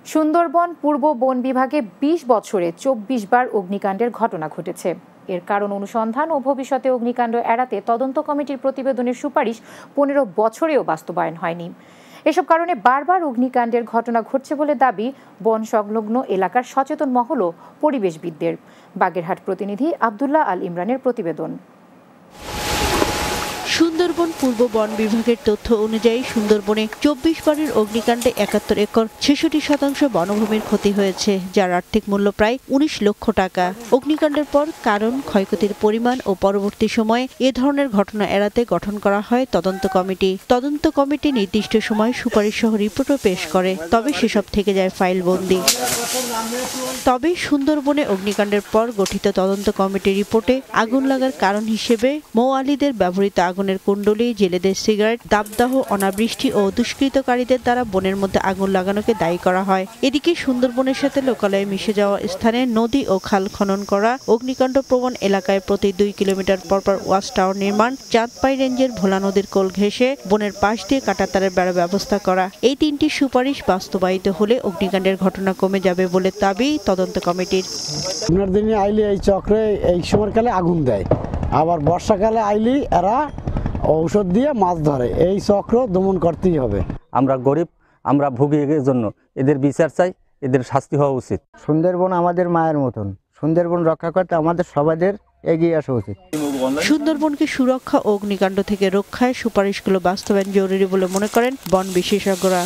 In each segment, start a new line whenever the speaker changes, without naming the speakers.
সুন্দরবন পূর্ব বন বিভাগে ২০ বছরে ২৪ বার অগ্নিকাণ্ডের ঘটনা ঘটেছে। এর কারণ অনুসন্ধান ও ভবিষ্যতে অগ্নিকাণ্ড এড়াতে তদন্ত কমিটির প্রতিবেদনের সুপারিশ ১৫ বছরেও বাস্তবায়ন হয়নি। এসব কারণে বারবার অগ্নিকাণ্ডের ঘটনা ঘটছে বলে দাবি বন সংলগ্ন এলাকার সচেতন মহল ও পরিবেশবিদদের। বাগেরহাট প্রতিনিধি আব্দুল্লাহ আল ইমরানের প্রতিবেদন।
সুন্দরবন পূর্ব বন বিভাগের তথ্য অনুযায়ী সুন্দরবনে ২৪ বারের অগ্নিকাণ্ডে ৭১ একর ৬৬% বনভূমির ক্ষতি হয়েছে, যার আর্থিক মূল্য প্রায় ১৯ লক্ষ টাকা। অগ্নিকাণ্ডের পর কারণ, ক্ষয়ক্ষতির পরিমাণ ও পরবর্তী সময়ে এ ধরনের ঘটনা এড়াতে গঠন করা হয় তদন্ত কমিটি। তদন্ত কমিটি নির্দিষ্ট সময় সুপারিশ সহ রিপোর্টও পেশ করে, তবে সেসব থেকে যায় ফাইলবন্দি। তবে সুন্দরবনে অগ্নিকাণ্ডের পর গঠিত তদন্ত কমিটির রিপোর্টে আগুন লাগার কারণ হিসেবে মৌয়ালিদের ব্যবহৃত আগুনের কুণ্ডলী, জেলেদের সিগারেট, দাবদাহ, অনাবৃষ্টি ও দুষ্কৃতকারীদের দ্বারা বনের মধ্যে আগুন লাগানোকে দায়ী করা হয়। এদিকে সুন্দরবনের সাথে লোকালয়ে মিশে যাওয়া স্থানে নদী ও খাল খনন করা, অগ্নিকাণ্ড প্রবণ এলাকায় প্রতি ২ কিলোমিটার পরপর ওয়াচ টাওয়ার নির্মাণ, চাঁদপাই রেঞ্জের ভোলা নদীর কোল ঘেঁষে বনের পাশ দিয়ে কাঁটাতারের বেড়া ব্যবস্থা করা, এই ৩টি সুপারিশ বাস্তবায়িত হলে অগ্নিকাণ্ডের ঘটনা কমে যাবে বলে দাবি তদন্ত কমিটির।
আপনার দিনে আইলে এই চক্রে এই সময়কালে আগুন দেয়, আবার বর্ষাকালে আইলি এরা ঔষধ দিয়ে মাছ ধরে, এই চক্র দমন করতেই হবে।
আমরা গরিব, আমরা ভুগির জন্য এদের বিচার চাই, এদের শাস্তি হওয়া উচিত।
সুন্দরবন আমাদের মায়ের মতন, সুন্দরবন রক্ষা করতে আমাদের সবাইদের এগিয়ে আসা উচিত।
সুন্দরবনকে সুরক্ষা ও অগ্নিকাণ্ড থেকে রক্ষায় সুপারিশগুলো বাস্তবায়ন জরুরি বলে মনে করেন বন বিশেষজ্ঞরা।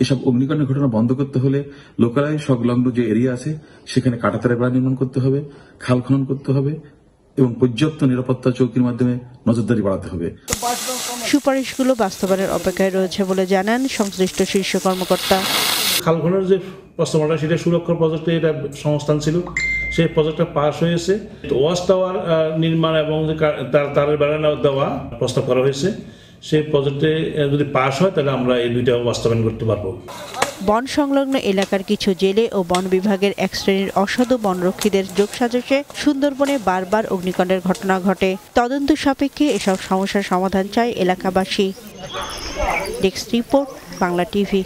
এসব অগ্নিকাণ্ডের ঘটনা বন্ধ করতে হলে লোকালয় সংলগ্ন যে এরিয়া আছে সেখানে কাঁটাতারের বেড়া নির্মাণ করতে হবে, খাল খনন করতে হবে এবং পর্যাপ্ত নিরাপত্তা চৌকির মাধ্যমে নজরদারি বাড়াতে হবে।
সুপারিশগুলো বাস্তবায়নের অপেক্ষায় রয়েছে বলে জানান সংশ্লিষ্ট শীর্ষ কর্মকর্তা।
খাল খননের যে প্রস্তাবনা সেটা সুরক্ষার প্রজেক্টে এটা সংস্থান ছিল, সেই প্রজেক্টটা পাস হয়েছে। ওয়াচ টাওয়ার নির্মাণ এবং তারের বেড়া দেওয়া প্রস্তাব করা হয়েছে। সেই প্রজেক্টে যদি পাস হয় তাহলে আমরা এই দুইটা বাস্তবায়ন করতে পারবো।
বন সংলগ্ন এলাকার কিছু জেলে ও বন বিভাগের এক শ্রেণীর অসাধু বনরক্ষীদের যোগসাজশে সুন্দরবনে বারবার অগ্নিকাণ্ডের ঘটনা ঘটে। তদন্ত সাপেক্ষে এসব সমস্যার সমাধান চায় এলাকাবাসী। Desk report, Bangla TV.